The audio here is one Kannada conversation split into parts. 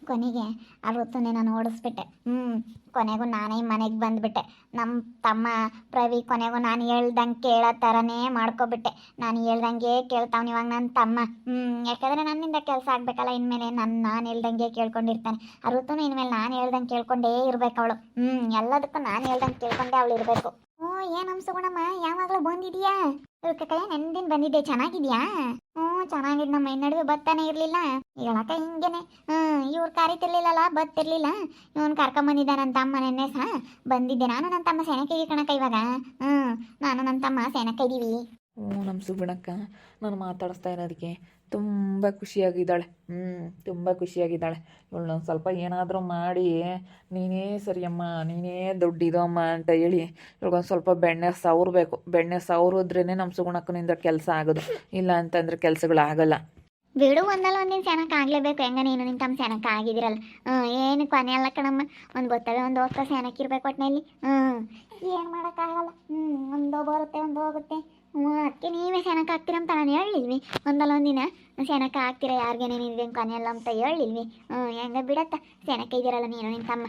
ಕೊನೆಗೆ ಅವತ್ತನ್ನೇ ನಾನು ಓಡಿಸ್ಬಿಟ್ಟೆ. ಕೊನೆಗೂ ನಾನೇ ಮನೆಗೆ ಬಂದುಬಿಟ್ಟೆ. ನಮ್ಮ ತಮ್ಮ ಪ್ರವಿ ಕೊನೆಗೂ ನಾನು ಹೇಳ್ದಂಗೆ ಕೇಳೋ ಥರನೇ ಮಾಡ್ಕೊಬಿಟ್ಟೆ. ನಾನು ಹೇಳ್ದಂಗೆ ಕೇಳ್ತಾವ್ನು ಇವಾಗ ನನ್ನ ತಮ್ಮ. ಯಾಕಂದರೆ ನನ್ನಿಂದ ಕೆಲಸ ಆಗಬೇಕಲ್ಲ, ಇನ್ಮೇಲೆ ನಾನು ಹೇಳ್ದಂಗೆ ಕೇಳ್ಕೊಂಡಿರ್ತಾನೆ. ಅವತ್ತೂ ಇನ್ಮೇಲೆ ನಾನು ಹೇಳ್ದಂಗೆ ಕೇಳ್ಕೊಂಡೇ ಇರ್ಬೇಕು ಅವಳು. ಎಲ್ಲದಕ್ಕೂ ನಾನು ಹೇಳ್ದಂಗೆ ಕೇಳ್ಕೊಂಡೇ ಅವಳು ಇರಬೇಕು. ಓ ಏನು ಹಂಸಗುಣಮ್ಮ, ಯಾವಾಗಲೂ ಬಂದಿದೀಯಾ? ಕೈ ನೆನ್ದಿನ ಬಂದಿದ್ದೆ, ಚೆನ್ನಾಗಿದ್ಯಾ? ಚೆನ್ನಾಗಿದ್. ನಮ್ಮ ಮೈ ನಡುವೆ ಬತ್ತಾನೆ ಇರಲಿಲ್ಲ. ಹೇಳಕ್ಕ ಹಿಂಗೇನೆ. ಇವ್ರು ಕರಿತಿರ್ಲಿಲ್ಲಲ್ಲ, ಬತ್ತಿರ್ಲಿಲ್ಲ. ಇವನು ಕರ್ಕೊಂಬಂದಿದ್ದ ನನ್ನ ತಮ್ಮ ನೆನ್ನೆ ಸಹ ಬಂದಿದ್ದೆ. ನಾನು ನನ್ನ ತಮ್ಮ ಸೆನಕೈಗೆ ಕಣಕ್ಕ ಇವಾಗ. ನಾನು ನನ್ನ ತಮ್ಮ ಸೆನಕ ಇದ್ದೀವಿ. ನಮ್ಮ ಸುಗುಣಕ್ಕ ನಾನು ಮಾತಾಡಿಸ್ತಾ ಇರೋದಕ್ಕೆ ತುಂಬ ಖುಷಿಯಾಗಿದ್ದಾಳೆ. ತುಂಬ ಖುಷಿಯಾಗಿದ್ದಾಳೆ. ಇವಳು ಸ್ವಲ್ಪ ಏನಾದರೂ ಮಾಡಿ ನೀನೇ ಸರಿಯಮ್ಮ, ನೀನೇ ದುಡ್ಡಿದು ಅಮ್ಮ ಅಂತ ಹೇಳಿ ಇವಳಿಗೊಂದು ಸ್ವಲ್ಪ ಬೆಣ್ಣೆ ಸವರಬೇಕು. ಬೆಣ್ಣೆ ಸವರಿದ್ರೇ ನಮ್ಮ ಸುಗುಣಕ್ಕನಿಂದ ಕೆಲಸ ಆಗೋದು, ಇಲ್ಲ ಅಂತಂದರೆ ಕೆಲಸಗಳಾಗಲ್ಲ. ಬಿಡು, ಒಂದಲ್ಲ ಒಂದಿನ ಸೆನಕ ಆಗಲೇಬೇಕು. ಹೆಂಗ ನೀನು ನಿನ್ನ ತಮ್ಮ ಸೆನಕ ಆಗಿದಿರಲ್ಲ. ಏನು ಕೊನೆ ಅಲ್ಲ ಕಣಮ್ಮ. ಒಂದು ಬರ್ತವೆ, ಒಂದು ಹೋಗ್ತಾ ಸೆನಕ ಇರ್ಬೇಕು ಒಟ್ಟಿನಲ್ಲಿ. ಏನು ಮಾಡೋಕ್ಕಾಗಲ್ಲ. ಒಂದು ಬರುತ್ತೆ, ಒಂದು ಹೋಗುತ್ತೆ. ಅದಕ್ಕೆ ನೀವೇ ಸೆನಕ ಹಾಕ್ತೀರಂತ ನಾನು ಹೇಳಿಲ್ವಿ. ಒಂದಲ್ಲ ಒಂದಿನ ಸೆನಕ ಹಾಕ್ತೀರ, ಯಾರಿಗೇನೆ ನಿನ್ಗೆ ಕೊನೆಯಲ್ಲ ಅಂತ ಹೇಳಿಲ್ವಿ. ಹೆಂಗ ಬಿಡತ್ತ, ಸೆನಕ ಇದ್ದೀರಲ್ಲ ನೀನು ನಿನ್ನ ತಮ್ಮ.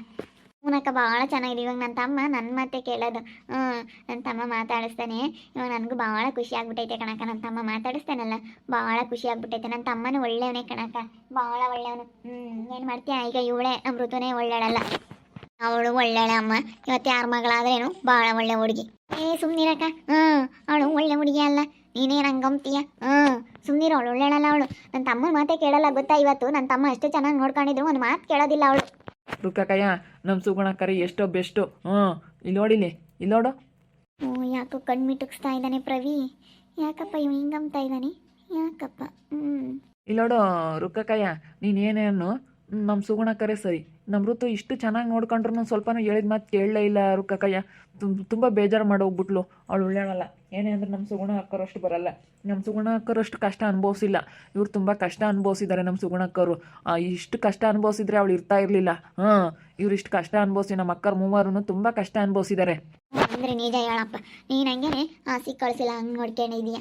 ಅವನಕ್ಕ ಭಾಳ ಚೆನ್ನಾಗಿದೆ. ಇವಾಗ ನನ್ನ ತಮ್ಮ ನನ್ನ ಮಾತೆ ಕೇಳೋದು. ನನ್ನ ತಮ್ಮ ಮಾತಾಡಿಸ್ತಾನೆ. ಇವಾಗ ನನಗೂ ಭಾಳ ಖುಷಿ ಆಗ್ಬಿಟ್ಟೈತೆ ಕಣಕ್ಕ. ನನ್ನ ತಮ್ಮ ಮಾತಾಡಿಸ್ತಾನಲ್ಲ, ಭಾಳ ಖುಷಿ ಆಗ್ಬಿಟ್ಟೈತೆ. ನನ್ನ ತಮ್ಮನೂ ಒಳ್ಳೆಯವನೇ ಕಣಕ್ಕ, ಭಾಳ ಒಳ್ಳೆಯವನು. ಏನು ಮಾಡ್ತೀಯ ಈಗ? ಇವಳೇ ಅಮೃತನೇ ಒಳ್ಳೆಯಳಲ್ಲ, ಅವಳು ಒಳ್ಳೆಯಳೆ ಅಮ್ಮ. ಇವತ್ತು ಯಾರ ಮಗಳಾದ್ರೇನು ಭಾಳ ಒಳ್ಳೆ ಹುಡುಗಿ. ಸುಮ್ಮನಿರಕ್ಕ. ಅವಳು ಒಳ್ಳೆ ಹುಡುಗಿ ಅಲ್ಲ, ನೀನೇನು ಹಂಗಂತೀಯ? ಸುಮ್ಮನಿರು, ಅವಳು ಒಳ್ಳೆಯಳಲ್ಲ ಅವಳು. ನನ್ನ ತಮ್ಮನ ಮಾತೆ ಕೇಳಲ್ಲ ಗೊತ್ತಾ? ಇವತ್ತು ನನ್ನ ತಮ್ಮ ಎಷ್ಟು ಚೆನ್ನಾಗಿ ನೋಡ್ಕೊಂಡಿದ್ರು, ಒಂದು ಮಾತು ಕೇಳೋದಿಲ್ಲ ಅವಳು. ರುಕ್ಕಯ್ಯ, ನಮ್ಮ ಸುಗುಣಕ್ಕರಿ ಎಷ್ಟೋ ಬೆಸ್ಟು. ಇಲ್ಲಿ ನೋಡಿಲಿ, ಇಲ್ಲಿ ನೋಡು. ಯಾಕೋ ಕಣ್ಣು ಮಿಟುಕ್ಸ್ತಾ ಇದ್ದಾನೆ ಪ್ರವಿ. ಯಾಕಪ್ಪ ಇವ್ ಹಿಂಗಂತ ಇದ್ದಾನೆ? ಯಾಕಪ್ಪ? ಇಲ್ಲಿ ನೋಡು ರುಕ್ಕಯ್ಯ, ನೀನೇನೇನು ನಮ್ಮ ಸುಗುಣಕ್ಕರೇ ಸರಿ. ನಮ್ಮ ಋತು ಇಷ್ಟು ಚೆನ್ನಾಗಿ ನೋಡ್ಕೊಂಡ್ರು ಸ್ವಲ್ಪನೂ ಹೇಳಿದ ಮಾತು ಕೇಳಲೇ ಇಲ್ಲ ರುಕ್ಕಯ್ಯ. ತುಂಬ ಬೇಜಾರು ಮಾಡೋಗ್ಬಿಟ್ಲು. ಅವಳು ಒಳ್ಳೆಯವಲ್ಲ. ಏನೇ ಅಂದ್ರೆ ನಮ್ಮ ಸುಗುಣ ಅಕ್ಕರಷ್ಟು ಬರಲ್ಲ. ನಮ್ಮ ಸುಗುಣ ಅಕ್ಕರಷ್ಟು ಕಷ್ಟ ಅನುಭವಿಸಿಲ್ಲ. ಇವ್ರು ತುಂಬ ಕಷ್ಟ ಅನುಭವಿಸಿದ್ದಾರೆ ನಮ್ಮ ಸುಗುಣಕ್ಕರು. ಇಷ್ಟು ಕಷ್ಟ ಅನುಭವಿಸಿದ್ರೆ ಅವಳು ಇರ್ತಾ ಇರಲಿಲ್ಲ. ಇವ್ರು ಇಷ್ಟು ಕಷ್ಟ ಅನುಭವಿಸಿ ನಮ್ಮ ಅಕ್ಕರ ಮೂವರು ತುಂಬ ಕಷ್ಟ ಅನುಭವಿಸಿದ್ದಾರೆ. ಅಂದರೆ ನಿಜ ಹೇಳಪ್ಪ, ನೀನು ಹಂಗೇನೆ ಆಸಿ ಕಳಿಸಿಲ್ಲ, ಹಂಗೆ ನೋಡ್ಕೊಂಡಿದೀಯ.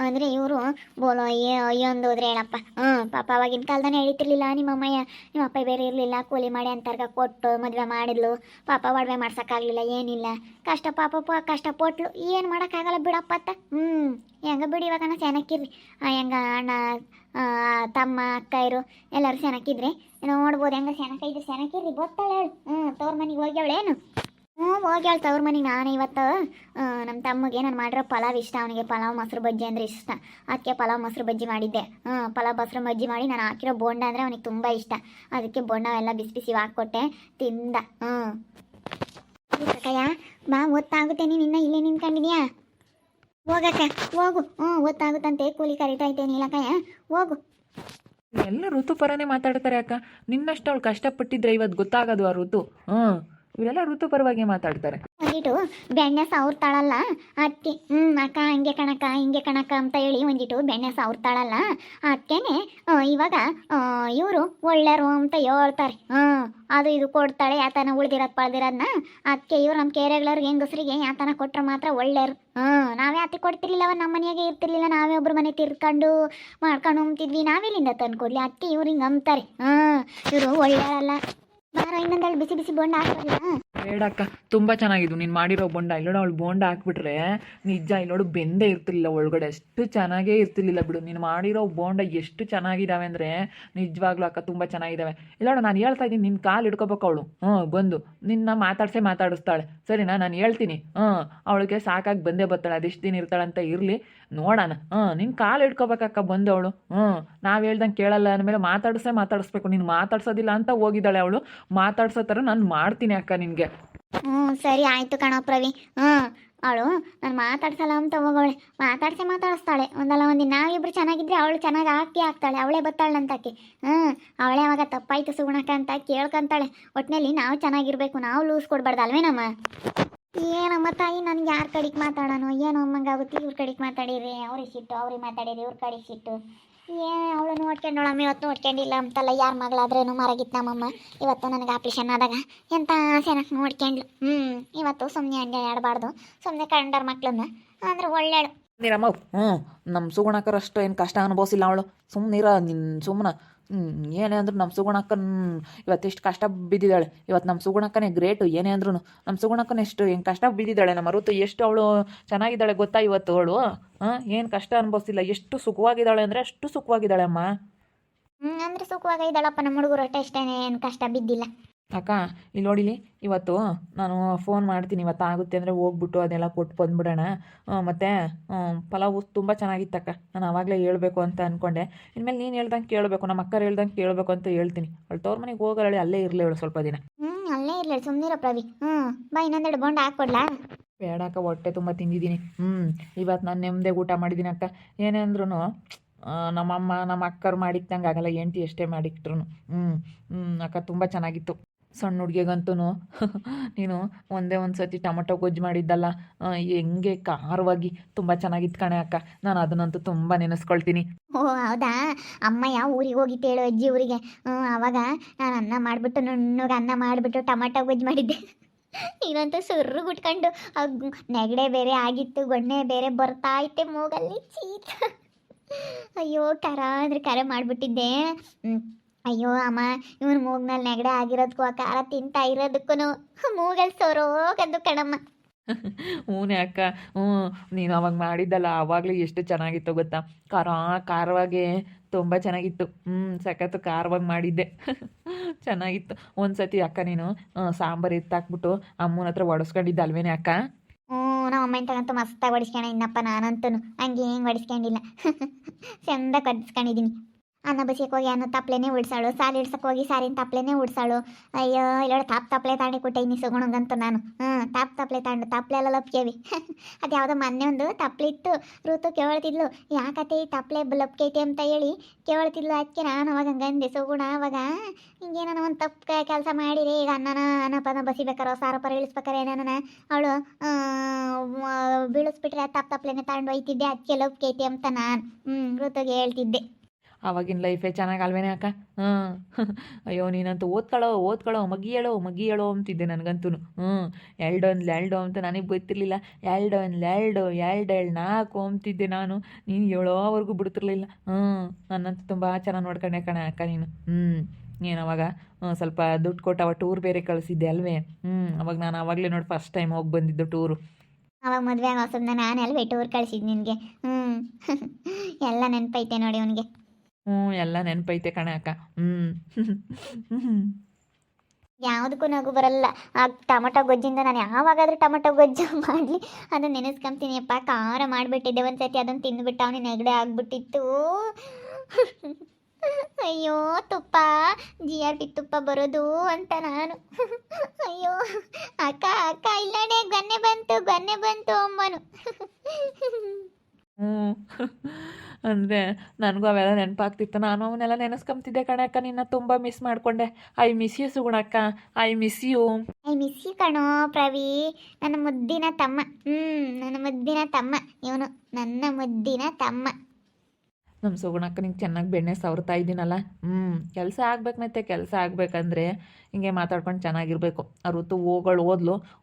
ಅಂದರೆ ಇವರು ಬೋಲೋ ಅಯ್ಯೊಂದು ಹೋದ್ರೆ ಹೇಳಪ್ಪ. ಪಾಪ ಅವಾಗಿನ ಕಾಲದಾನೆ ಹೇಳ್ತಿರ್ಲಿಲ್ಲ. ನಿಮ್ಮಮ್ಮಯ್ಯ ನಿಮ್ಮ ಅಪ್ಪ ಬೇರೆ ಇರಲಿಲ್ಲ, ಕೂಲಿ ಮಾಡಿ ಅಂತರ್ಗ ಕೊಟ್ಟು ಮದುವೆ ಮಾಡಿದ್ಲು. ಪಾಪ ಒಡವೆ ಮಾಡ್ಸೋಕ್ಕಾಗಲಿಲ್ಲ, ಏನಿಲ್ಲ. ಕಷ್ಟ ಪಾಪ ಕಷ್ಟಪಟ್ಲು. ಏನು ಮಾಡೋಕ್ಕಾಗಲ್ಲ ಬಿಡಪ್ಪ ಅತ್ತ. ಹೆಂಗ ಬಿಡಿ, ಇವಾಗ ನಾ ಚೆನ್ನಾಗಿರ್ರಿ. ಹೆಂಗ ಅಣ್ಣ ತಮ್ಮ ಅಕ್ಕ ಇರು ಎಲ್ಲರೂ ಚೆನ್ನಾಗಿದ್ರೆ ನೋಡ್ಬೋದು. ಹೆಂಗ ಚೆನ್ನಾಗಿದ್ರೆ ಚೆನ್ನಾಗಿರ್ರಿ. ಗೊತ್ತಾಳೆ ಹೇಳು. ತವ್ರ ಮನೆಗೆ ಹೋಗ್ಯವಳೇನು? ಹೋಗ್ಯಾಳ ತವ್ರ ಮನೆಗೆ. ನಾನು ಇವತ್ತು ನಮ್ಮ ತಮ್ಮಗೆ ನಾನು ಮಾಡಿರೋ ಪಲಾವ್ ಇಷ್ಟ. ಅವನಿಗೆ ಪಲಾವ್ ಮೊಸರು ಬಜ್ಜಿ ಅಂದರೆ ಇಷ್ಟ. ಅದಕ್ಕೆ ಪಲಾವ್ ಮೊಸರು ಬಜ್ಜಿ ಮಾಡಿದ್ದೆ. ಪಲಾವ್ ಮೊಸರು ಬಜ್ಜಿ ಮಾಡಿ ನಾನು ಹಾಕಿರೋ ಬೋಂಡ ಅಂದರೆ ಅವನಿಗೆ ತುಂಬ ಇಷ್ಟ. ಅದಕ್ಕೆ ಬೋಂಡವೆಲ್ಲ ಬಿಸಿ ಬಿಸಿ ಹಾಕ್ಕೊಟ್ಟೆ, ತಿಂದ. ಕಯ್ಯ ಬಾ, ಗೊತ್ತಾಗುತ್ತೆ. ನೀನು ಇನ್ನೂ ಇಲ್ಲೇ ನಿಂತ್ಕೊಂಡಿದ್ಯಾ? ಹೋಗಕ್ಕ, ಹೋಗು. ಗೊತ್ತಾಗುತ್ತಂತೆ, ಕೂಲಿ ಕರಿತೈತೆ ನೀಲಕಯ್ಯ, ಹೋಗು. ಎಲ್ಲ ಋತು ಪರನೇ ಮಾತಾಡ್ತಾರೆ ಅಕ್ಕ. ನಿನ್ನಷ್ಟು ಅವಳು ಕಷ್ಟಪಟ್ಟಿದ್ರೆ ಇವತ್ತು ಗೊತ್ತಾಗೋದು ಆ ಋತು. ಇವರೆಲ್ಲ ಋತು ಪರವಾಗಿ ಮಾತಾಡ್ತಾರೆ. ಒಂದಿಟ್ಟು ಬೆಣ್ಣೆ ಸಾವ್ರ್ತಾಳಲ್ಲ ಅದಕ್ಕೆ. ಅಕ್ಕ ಹಿಂಗೆ ಕಣಕ್ಕ, ಹಿಂಗೆ ಕಣಕ್ಕ ಅಂತ ಹೇಳಿ ಒಂದಿಟ್ಟು ಬೆಣ್ಣೆ ಸಾವ್ರ್ತಾಳಲ್ಲ ಅದಕ್ಕೇನೆ ಇವಾಗ ಇವರು ಒಳ್ಳೆಯರು ಅಂತ ಹೇಳ್ತಾರೆ. ಅದು ಇದು ಕೊಡ್ತಾಳೆ, ಯಾತನ ಉಳ್ದಿರೋದು ಪಳ್ದಿರೋದನ್ನ. ಅದಕ್ಕೆ ಇವ್ರು ನಮ್ಮ ಕೇರೆಗಳವ್ರಿಗೆ ಹೆಂಗಸ್ರಿಗೆ ಯಾತನ ಕೊಟ್ರೆ ಮಾತ್ರ ಒಳ್ಳೆಯರು. ನಾವೇ ಅತಿ ಕೊಡ್ತಿರ್ಲಿಲ್ಲವ, ನಮ್ಮ ಮನೆಯಾಗೆ ಇರ್ತಿರ್ಲಿಲ್ಲ. ನಾವೇ ಒಬ್ರು ಮನೆ ತಿರ್ಕೊಂಡು ಮಾಡ್ಕೊಂಡು ಉಂಬ್ತಿದ್ವಿ. ನಾವೆಲ್ಲಿಂದ ತಂದು ಕೊಡ್ಲಿ? ಅದಕ್ಕೆ ಇವ್ರು ಹಿಂಗೆ ಅಂಬ್ತಾರೆ. ಇವರು ಒಳ್ಳೆಯವರಲ್ಲ. ಬಾರ, ಇನ್ನೊಂದಳು ಬಿಸಿ ಬಿಸಿ ಬೋಂಡ ಹಾಕ್ಬಾರ್ದ? ಬೇಡಕ್ಕ, ತುಂಬ ಚೆನ್ನಾಗಿದ್ದು ನೀನು ಮಾಡಿರೋ ಬೋಂಡ. ಇಲ್ಲೋಡು, ಅವಳು ಬೋಂಡ ಹಾಕ್ಬಿಟ್ರೆ ನಿಜ ಇಲ್ಲೋಡು ಬೆಂದೇ ಇರ್ತಿರ್ಲಿಲ್ಲ ಒಳಗಡೆ. ಅಷ್ಟು ಚೆನ್ನಾಗೇ ಇರ್ತಿರ್ಲಿಲ್ಲ ಬಿಡು. ನೀನು ಮಾಡಿರೋ ಬೋಂಡ ಎಷ್ಟು ಚೆನ್ನಾಗಿದ್ದಾವೆ ಅಂದರೆ ನಿಜವಾಗ್ಲೂ ಅಕ್ಕ, ತುಂಬ ಚೆನ್ನಾಗಿದ್ದಾವೆ. ಇಲ್ಲೋಡು, ನಾನು ಹೇಳ್ತಾ ಇದ್ದೀನಿ, ನಿನ್ನ ಕಾಲು ಹಿಡ್ಕೋಬೇಕು ಅವಳು. ಬಂದು ನಿನ್ನ ಮಾತಾಡಿಸ್ತಾಳೆ. ಸರಿನಾ? ನಾನು ಹೇಳ್ತೀನಿ. ಅವಳಿಗೆ ಸಾಕಾಗಿ ಬಂದೇ ಬರ್ತಾಳೆ. ಅದೆಷ್ಟು ದಿನ ಇರ್ತಾಳಂತ ಇರಲಿ, ನೋಡೋಣ. ನಿನ್ನ ಕಾಲು ಹಿಡ್ಕೋಬೇಕಕ್ಕ ಬಂದು ಅವಳು. ನಾವು ಹೇಳ್ದಂಗೆ ಕೇಳಲ್ಲ ಅಂದಮೇಲೆ ಮಾತಾಡಿಸ್ಬೇಕು. ನೀನು ಮಾತಾಡ್ಸೋದಿಲ್ಲ ಅಂತ ಹೋಗಿದ್ದಾಳೆ ಅವಳು. ಮಾತಾಡ್ಸೋ ಥರ ನಾನು ಮಾಡ್ತೀನಿ ಅಕ್ಕ ನಿನಗೆ. ಸರಿ ಆಯಿತು ಕಣೋ ಪ್ರವಿ. ಅವಳು ನಾನು ಮಾತಾಡ್ಸಲ್ಲ ಅಂತ ಹೋಗೋಳೆ, ಮಾತಾಡಿಸ್ತಾಳೆ. ಒಂದಲ್ಲ ಒಂದಿನ ನಾವಿಬ್ರು ಚೆನ್ನಾಗಿದ್ರೆ ಅವಳು ಚೆನ್ನಾಗಿ ಹಾಕ್ತಾಳೆ. ಅವಳೇ ಬತ್ತಾಳೆ ಅಂತಾಕೆ. ಅವಳೇ ಅವಾಗ ತಪ್ಪಾಯ್ತು ಸುಗುಣಕ್ಕ ಅಂತ ಕೇಳ್ಕೊಂತಾಳೆ. ಒಟ್ಟಿನಲ್ಲಿ ನಾವು ಚೆನ್ನಾಗಿರ್ಬೇಕು, ನಾವು ಲೂಸ್ ಕೊಡ್ಬಾರ್ದು ಅಲ್ವೇನಮ್ಮ? ಏನಮ್ಮ ತಾಯಿ, ನನಗೆ ಯಾರ ಕಡೆಗೆ ಮಾತಾಡೋಣ ಏನೋ ಅಮ್ಮಂಗಾಗುತ್ತೆ. ಇವ್ರ ಕಡೆಗೆ ಮಾತಾಡಿರಿ ಅವ್ರಿಗೆ ಸಿಟ್ಟು, ಅವ್ರಿಗೆ ಮಾತಾಡಿರಿ ಇವ್ರ ಕಡೆಗೆ ಸಿಟ್ಟು. ಅವಳು ನೋಡ್ಕೊಂಡೋಳಮ್ಮ, ಇವತ್ತು ನೋಡ್ಕೊಂಡಿಲ್ಲ ಅಂತಲ್ಲ. ಯಾರ ಮಗಳಾದ್ರೇನು ಮರಗಿತ್ತು ನಮ್ಮಮ್ಮ. ಇವತ್ತು ನನಗೆ ಆಪ್ರೇಷನ್ ಆದಾಗ ಎಂಥ ಸೆನಕ್ಕೆ ನೋಡ್ಕೊಂಡ್ಲು. ಇವತ್ತು ಸುಮ್ಮನೆ ಹಂಗೆ ಆಡಬಾರ್ದು, ಸುಮ್ಮನೆ ಕಂಡರ್ ಮಕ್ಳನ್ನ ಅಂದ್ರೆ ಒಳ್ಳೆಯಳು. ನೀರಮ್ಮ, ನಮ್ಮ ಸುಗುಣಕ್ಕರಷ್ಟು ಏನು ಕಷ್ಟ ಅನುಭವಿಸಿಲ್ಲ ಅವಳು. ಸುಮ್ಮನಿರ, ನಿನ್ನ ಏನೇ ಅಂದ್ರು ನಮ್ಮ ಸುಗುಣಕ್ಕನ ಇವತ್ತೆಷ್ಟು ಕಷ್ಟ ಬಿದ್ದಿದ್ದಾಳೆ. ಇವತ್ತು ನಮ್ಮ ಸುಗುಣಕ್ಕನೇ ಗ್ರೇಟು. ಏನೇ ಅಂದ್ರೂ ನಮ್ಮ ಸುಗುಣಕ್ಕನ ಎಷ್ಟು ಹೆಂಗೆ ಕಷ್ಟ ಬಿದ್ದಿದ್ದಾಳೆ. ನಮ್ಮ ಋತು ಎಷ್ಟು ಅವಳು ಚೆನ್ನಾಗಿದ್ದಾಳೆ ಗೊತ್ತಾ ಇವತ್ತು ಅವಳು. ಏನು ಕಷ್ಟ ಅನುಭವಿಸಿಲ್ಲ. ಎಷ್ಟು ಸುಖವಾಗಿದ್ದಾಳೆ ಅಂದರೆ ಅಷ್ಟು ಸುಖವಾಗಿದ್ದಾಳೆ ಅಮ್ಮ. ಅಂದರೆ ಸುಖವಾಗ ಇದ್ದಾಳಪ್ಪ ನಮ್ಮ ಹುಡುಗರು ಅಷ್ಟೇ, ಏನು ಕಷ್ಟ ಬಿದ್ದಿಲ್ಲ. ಅಕ್ಕ ಇಲ್ಲಿ ನೋಡಿಲಿ, ಇವತ್ತು ನಾನು ಫೋನ್ ಮಾಡ್ತೀನಿ. ಇವತ್ತು ಆಗುತ್ತೆ ಅಂದರೆ ಹೋಗ್ಬಿಟ್ಟು ಅದೆಲ್ಲ ಕೊಟ್ಟು ಬಂದ್ಬಿಡೋಣ. ಮತ್ತು ಪಲಾವು ತುಂಬ ಚೆನ್ನಾಗಿತ್ತಕ್ಕ. ನಾನು ಆವಾಗಲೇ ಹೇಳ್ಬೇಕು ಅಂತ ಅಂದ್ಕೊಂಡೆ. ಇನ್ಮೇಲೆ ನೀನು ಹೇಳ್ದಂಗೆ ಕೇಳಬೇಕು, ನಮ್ಮ ಅಕ್ಕರು ಹೇಳ್ದಂಗೆ ಕೇಳಬೇಕು ಅಂತ ಹೇಳ್ತೀನಿ. ಅವಳು ತವ್ರ ಮನೆಗೆ ಹೋಗಲ್ಲ, ಅಲ್ಲೇ ಇರಲಿ ಅವಳು ಸ್ವಲ್ಪ ದಿನ. ಅಲ್ಲೇ ಇರಲಿ, ಸುಮ್ಮನಿರೋ ಪ್ರವಿ. ಬಾ ಇನ್ನೊಂದೆರಡು ಬೋಂಡ ಹಾಕ್ಕೊಡ್ಲಾ? ಬೇಡ ಅಕ್ಕ, ಹೊಟ್ಟೆ ತುಂಬ ತಿಂದಿದ್ದೀನಿ. ಇವತ್ತು ನಾನು ನೆಮ್ಮದಿಯಾಗಿ ಊಟ ಮಾಡಿದ್ದೀನಿ ಅಕ್ಕ. ಏನೇ ಅಂದ್ರೂ ನಮ್ಮಮ್ಮ ನಮ್ಮ ಅಕ್ಕರು ಮಾಡಿಕ್ದಂಗೆ ಆಗಲ್ಲ, ಹೆಂಡ್ತಿ ಎಷ್ಟೇ ಮಾಡಿಕ್ಟ್ರು. ಅಕ್ಕ ತುಂಬ ಚೆನ್ನಾಗಿತ್ತು. ಸಣ್ಣ ಹುಡುಗಿಗಂತೂ ನೀನು ಒಂದೇ ಒಂದು ಸತಿ ಟೊಮೊಟೊ ಗೊಜ್ಜು ಮಾಡಿದ್ದಲ್ಲ, ಹೆಂಗೆ ಖಾರವಾಗಿ ತುಂಬ ಚೆನ್ನಾಗಿತ್ತು ಕಣೆ ಅಕ್ಕ. ನಾನು ಅದನ್ನಂತೂ ತುಂಬ ನೆನೆಸ್ಕೊಳ್ತೀನಿ. ಓ ಹೌದಾ? ಅಮ್ಮಯ್ಯ ಊರಿಗೆ ಹೋಗಿತ್ತು ಹೇಳು, ಅಜ್ಜಿ ಊರಿಗೆ. ಆವಾಗ ನಾನು ಅನ್ನ ಮಾಡಿಬಿಟ್ಟು ನುಣ್ಣಗೆ ಅನ್ನ ಮಾಡಿಬಿಟ್ಟು ಟೊಮೊಟೊ ಗೊಜ್ಜು ಮಾಡಿದ್ದೆ. ಇದಂತೂ ಸುರ್ರು ಗುಟ್ಕೊಂಡು ನೆಗಡೆ ಬೇರೆ ಆಗಿತ್ತು, ಗೊಣ್ಣೆ ಬೇರೆ ಬರ್ತಾ ಐತೆ ಮೂಗಲ್ಲಿ, ಚೀತ. ಅಯ್ಯೋ ಖರ ಅಂದರೆ ಖರ ಮಾಡಿಬಿಟ್ಟಿದ್ದೆ. ಅಯ್ಯೋ ಅಮ್ಮ, ಇವನು ಮೂಗ್ನಲ್ಲಿ ನೆಗಡೆ ಆಗಿರೋದಕ್ಕೂ ಆ ಖಾರ ತಿಂತಾ ಇರೋದಕ್ಕೂ ಮೂಗಲ್ಲಿ ಸೊರೋಗದ್ದು ಕಣಮ್ಮ. ಹ್ಞೂನೇ ಅಕ್ಕ. ನೀನು ಅವಾಗ ಮಾಡಿದ್ದಲ್ಲ, ಆವಾಗಲೂ ಎಷ್ಟು ಚೆನ್ನಾಗಿತ್ತು ಗೊತ್ತಾ. ಖಾರವಾಗಿ ತುಂಬ ಚೆನ್ನಾಗಿತ್ತು. ಸಖತ್ತು ಖಾರವಾಗಿ ಮಾಡಿದ್ದೆ. ಚೆನ್ನಾಗಿತ್ತು. ಒಂದು ಸತಿ ಅಕ್ಕ ನೀನು ಸಾಂಬಾರು ಎತ್ತಾಕ್ಬಿಟ್ಟು ಅಮ್ಮನ ಹತ್ರ ಒಡಿಸ್ಕೊಂಡಿದ್ದೆ ಅಲ್ವೇನೆ ಅಕ್ಕ? ನಮ್ಮ ಅಮ್ಮನ ತಗಂತೂ ಮಸ್ತಾಗಿ ಹೊಡಿಸ್ಕೊಂಡ ಇನ್ನಪ್ಪ. ನಾನಂತೂ ಹಂಗೆ ಹೆಂಗೆ ಹೊಡಿಸ್ಕೊಂಡಿಲ್ಲ, ಚಂದ ಕದಿಸ್ಕೊಂಡಿದ್ದೀನಿ. ಅನ್ನ ಬಸಿಯಕ್ಕೆ ಹೋಗಿ ಅನ್ನ ತಪ್ಪಲೆನೇ ಉಡ್ಸಾಳು, ಸಾಲು ಇಡ್ಸಕ್ಕೆ ಹೋಗಿ ಸಾರಿನ ತಪ್ಪಲೆನೇ ಉಡ್ಸಾಳು. ಅಯ್ಯೋ ಇಲ್ಲೋಡು ತಪ್ಪಲೆ ತಾಂಡಿ ಕೊಟ್ಟೆ ಇನ್ನು ಸುಗುಣಗಂತೂ ನಾನು. ತಪ್ಪಲೆ ತಾಂಡು ತಪ್ಪಲೆಲ್ಲ ಲಪ್ಕೇವಿ. ಅದು ಯಾವುದೋ ಮೊನ್ನೆ ಒಂದು ತಪ್ಪಲಿತ್ತು. ಋತು ಕೇಳ್ತಿದ್ಲು, ಯಾಕತ್ತೆ ಈ ತಪ್ಪಲೆ ಲಪ್ಕೈತಿ ಅಂತ ಹೇಳಿ ಕೇಳ್ತಿದ್ಲು. ಅದಕ್ಕೆ ನಾನು ಅವಾಗ ಹಂಗಂದೆ, ಸುಗುಣ ಅವಾಗ ಹಿಂಗೇನ ಒಂದು ತಪ್ಪು ಕೆಲಸ ಮಾಡಿರಿ, ಈಗ ಅನ್ನಪನ ಬಸಿಬೇಕಾರೋ ಸಾರ ಪರ ಇಳಿಸ್ಬೇಕಾರೆ ಏನೇನ ಅವಳು ಬೀಳಿಸ್ಬಿಟ್ರೆ ತಪ್ಪಲೆನೇ ತಗೊಂಡು ಹೋಯ್ತಿದ್ದೆ, ಅದಕ್ಕೆ ಲಪ್ಕೈತಿ ಅಂತ ನಾನು ಋತುಗೆ ಹೇಳ್ತಿದ್ದೆ. ಆವಾಗಿನ ಲೈಫೇ ಚೆನ್ನಾಗಲ್ವೇನೆ ಅಕ್ಕ. ಅಯ್ಯೋ ನೀನಂತೂ ಓದ್ಕೊಳ್ಳೋ ಮಗಿ ಹೇಳೋ ಅಂತಿದ್ದೆ ನನಗಂತೂ. ಎರಡು ಅಂತ ನನಗೆ ಗೊತ್ತಿರಲಿಲ್ಲ. ಎರಡು 4 ಅಂತಿದ್ದೆ ನಾನು. ನೀನು ಹೇಳೋವರೆಗೂ ಬಿಡ್ತಿರ್ಲಿಲ್ಲ. ನನ್ನಂತೂ ತುಂಬ ಚೆನ್ನಾಗಿ ನೋಡ್ಕೊಂಡೆ ಕಣೆ ಅಕ್ಕ ನೀನು. ನೀನು ಅವಾಗ ಸ್ವಲ್ಪ ದುಡ್ಡು ಕೊಟ್ಟು ಅವಾಗ ಟೂರ್ ಬೇರೆ ಕಳಿಸಿದ್ದೆ ಅಲ್ವೇ? ಅವಾಗ ನಾನು ಆವಾಗಲೇ ನೋಡಿ ಫಸ್ಟ್ ಟೈಮ್ ಹೋಗಿ ಬಂದಿದ್ದು ಟೂರು. ಅವಾಗ ಮದುವೆ ಆಗೋ ಹೊಸದನ್ನ ನಾನು ಅಲ್ವೇ ಟೂರ್ ಕಳಿಸಿದ್ದು ನಿನಗೆ. ಎಲ್ಲ ನೆನಪೈತೆ ನೋಡಿ ಅವನಿಗೆ. ಎಲ್ಲ ನೆನಪೈತೆ ಕಣೆ ಅಕ್ಕ. ಯಾವುದಕ್ಕೂ ನಗು ಬರಲ್ಲ. ಆ ಟೊಮೊಟೊ ಗೊಜ್ಜಿಂದ ನಾನು ಯಾವಾಗಾದ್ರೂ ಟೊಮೊಟೊ ಗೊಜ್ಜು ಮಾಡಲಿ ಅದನ್ನು ನೆನೆಸ್ಕೊಂತೀನಿ. ಅಪ್ಪ ಖಾರ ಮಾಡಿಬಿಟ್ಟಿದ್ದೆ ಒಂದು ಸತಿ, ಅದನ್ನು ತಿಂದುಬಿಟ್ಟು ಅವನಿಗೆ ನೆಗಡೆ ಆಗ್ಬಿಟ್ಟಿತ್ತು. ಅಯ್ಯೋ ತುಪ್ಪ GRP ತುಪ್ಪ ಬರೋದು ಅಂತ ನಾನು. ಅಯ್ಯೋ ಅಕ್ಕ ಅಕ್ಕ ಇಲ್ಲಡೆ ಗೊನ್ನೆ ಬಂತು ಅಮ್ಮನು. ಅಂದರೆ ನನಗೂ ಅವೆಲ್ಲ ನೆನಪಾಗ್ತಿತ್ತು. ನಾನು ಅವನ್ನೆಲ್ಲ ನೆನೆಸ್ಕೊಂತಿದ್ದೆ ಕಣೆ ಅಕ್ಕ. ನಿನ್ನ ತುಂಬ ಮಿಸ್ ಮಾಡಿಕೊಂಡೆ. ಐ ಮಿಸ್ ಯು ಸುಗುಣಕ್ಕ, ಐ ಮಿಸ್ ಯು ಕಣೋ ಪ್ರವಿ, ನನ್ನ ಮುದ್ದಿನ ತಮ್ಮ. ನನ್ನ ಮುದ್ದಿನ ತಮ್ಮ ಇವನು, ನನ್ನ ಮುದ್ದಿನ ತಮ್ಮ. ನಮ್ಮ ಸುಗುಣಕ್ಕ ನಿಂಗೆ ಚೆನ್ನಾಗಿ ಬೆಣ್ಣೆ ಸವರ್ತಾ ಇದ್ದೀನಲ್ಲ. ಕೆಲಸ ಆಗ್ಬೇಕು. ಮತ್ತೆ ಕೆಲಸ ಆಗಬೇಕಂದ್ರೆ ಹಿಂಗೆ ಮಾತಾಡ್ಕೊಂಡು ಚೆನ್ನಾಗಿರಬೇಕು. ಆ ಋತು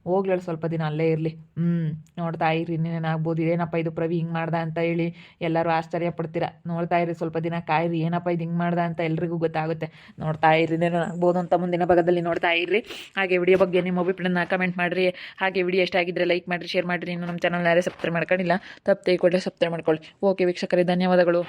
ಹೋಗ್ಲೇಳು ಸ್ವಲ್ಪ ದಿನ ಅಲ್ಲೇ ಇರಲಿ. ನೋಡ್ತಾ ಇರಿ, ಇನ್ನೇನಾಗ್ಬೋದು, ಏನಪ್ಪ ಇದು ಪ್ರವಿ ಹಿಂಗೆ ಮಾಡ್ದ ಅಂತ ಹೇಳಿ ಎಲ್ಲರೂ ಆಶ್ಚರ್ಯ ಪಡ್ತೀರಾ. ನೋಡ್ತಾ ಇರಿ, ಸ್ವಲ್ಪ ದಿನ ಕಾಯಿರಿ, ಏನಪ್ಪ ಇದು ಹಿಂಗೆ ಮಾಡ್ದ ಅಂತ ಎಲ್ರಿಗೂ ಗೊತ್ತಾಗುತ್ತೆ. ನೋಡ್ತಾ ಇರಿ, ಇನ್ನೇನಾಗ್ಬೋದು ಅಂತ ಮುಂದಿನ ಭಾಗದಲ್ಲಿ ನೋಡ್ತಾ ಇರ್ರಿ. ಹಾಗೆ ವಿಡಿಯೋ ಬಗ್ಗೆ ನಿಮ್ಮ ಒಪಿನಿಯನ್ನ ಕಮೆಂಟ್ ಮಾಡಿರಿ. ಹಾಗೆ ವಿಡಿಯೋ ಇಷ್ಟ ಆಗಿದ್ದರೆ ಲೈಕ್ ಮಾಡಿರಿ, ಶೇರ್ ಮಾಡಿರಿ. ಇನ್ನು ನಮ್ಮ ಚಾನಲ್ ಯಾರೇ ಸಬ್ಸ್ಕ್ರೈಬ್ ಮಾಡ್ಕೊಂಡಿಲ್ಲ, ತಪ್ಪದೆ ಕೊಟ್ಟರೆ ಸಬ್ಸ್ಕ್ರೈಬ್ ಮಾಡ್ಕೊಳ್ಳಿ. ಓಕೆ ವೀಕ್ಷಕರೇ, ಧನ್ಯವಾದಗಳು.